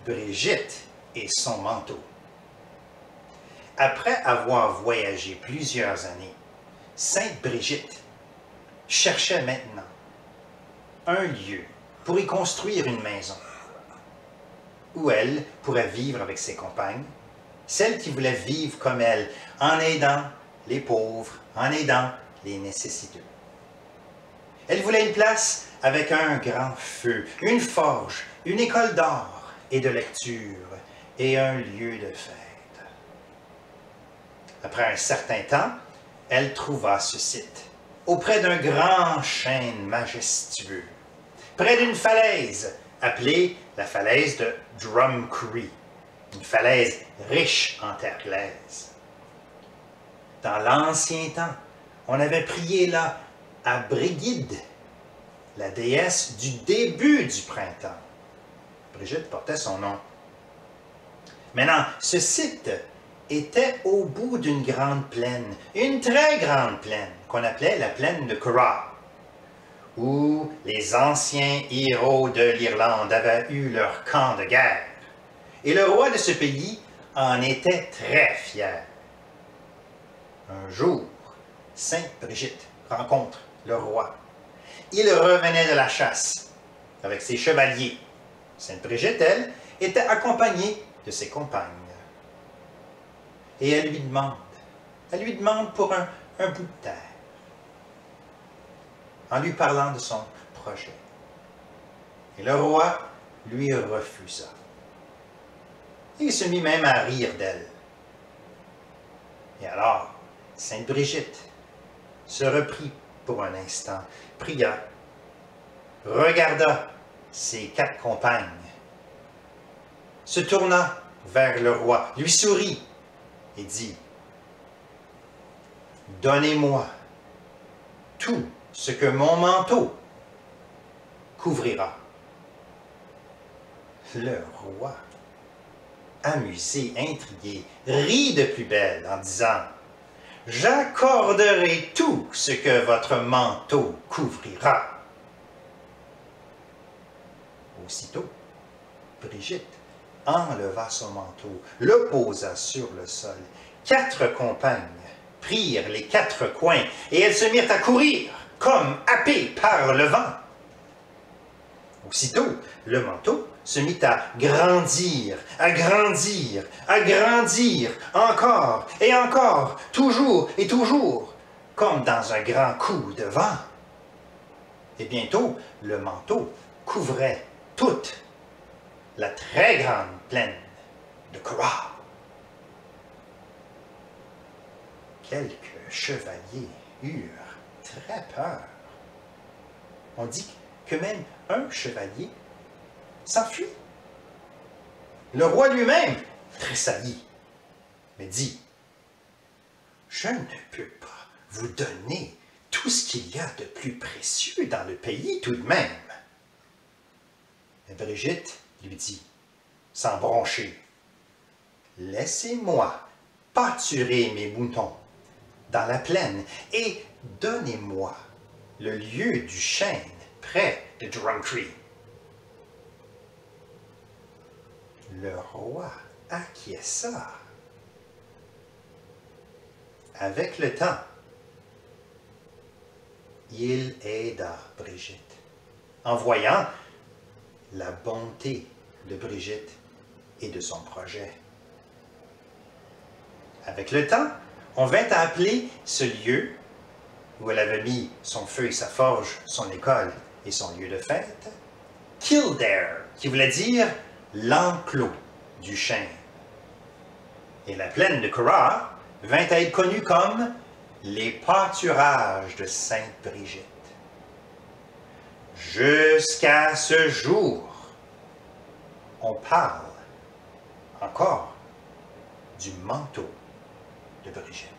Brigitte et son manteau. Après avoir voyagé plusieurs années, Sainte Brigitte cherchait maintenant un lieu pour y construire une maison où elle pourrait vivre avec ses compagnes, celles qui voulaient vivre comme elle, en aidant les pauvres, en aidant les nécessiteux. Elle voulait une place avec un grand feu, une forge, une école d'art et de lecture et un lieu de fête. Après un certain temps, elle trouva ce site, auprès d'un grand chêne majestueux, près d'une falaise appelée la falaise de Drumcree, une falaise riche en terre glaise. Dans l'ancien temps, on avait prié là à Brigide, la déesse du début du printemps. Brigitte portait son nom. Maintenant, ce site était au bout d'une grande plaine, une très grande plaine, qu'on appelait la plaine de Curragh, où les anciens héros de l'Irlande avaient eu leur camp de guerre. Et le roi de ce pays en était très fier. Un jour, Sainte Brigitte rencontre le roi. Il revenait de la chasse avec ses chevaliers. Sainte Brigitte, elle, était accompagnée de ses compagnes. Et elle lui demande pour un bout de terre, en lui parlant de son projet. Et le roi lui refusa. Il se mit même à rire d'elle. Et alors, Sainte Brigitte se reprit pour un instant, pria, regarda ses 4 compagnes, se tourna vers le roi, lui sourit et dit, « Donnez-moi tout ce que mon manteau couvrira. » Le roi, amusé, intrigué, rit de plus belle en disant, « J'accorderai tout ce que votre manteau couvrira. » Aussitôt, Brigitte enleva son manteau, le posa sur le sol. 4 compagnes prirent les 4 coins et elles se mirent à courir, comme happées par le vent. Aussitôt, le manteau se mit à grandir, à grandir, à grandir, encore et encore, toujours et toujours, comme dans un grand coup de vent. Et bientôt, le manteau couvrait toute la très grande plaine de Curragh. Quelques chevaliers eurent très peur. On dit que même un chevalier s'enfuit. Le roi lui-même tressaillit, mais dit, « Je ne peux pas vous donner tout ce qu'il y a de plus précieux dans le pays tout de même. » Et Brigitte lui dit, sans broncher, « Laissez-moi pâturer mes moutons dans la plaine et donnez-moi le lieu du chêne près de Drumcree. » Le roi acquiesça. Avec le temps, il aida Brigitte, en voyant la bonté de Brigitte et de son projet. Avec le temps, on vint à appeler ce lieu où elle avait mis son feu et sa forge, son école et son lieu de fête, Kildare, qui voulait dire l'enclos du chêne. Et la plaine de Curragh vint à être connue comme les pâturages de Sainte Brigitte. Jusqu'à ce jour, on parle encore du manteau de Brigitte.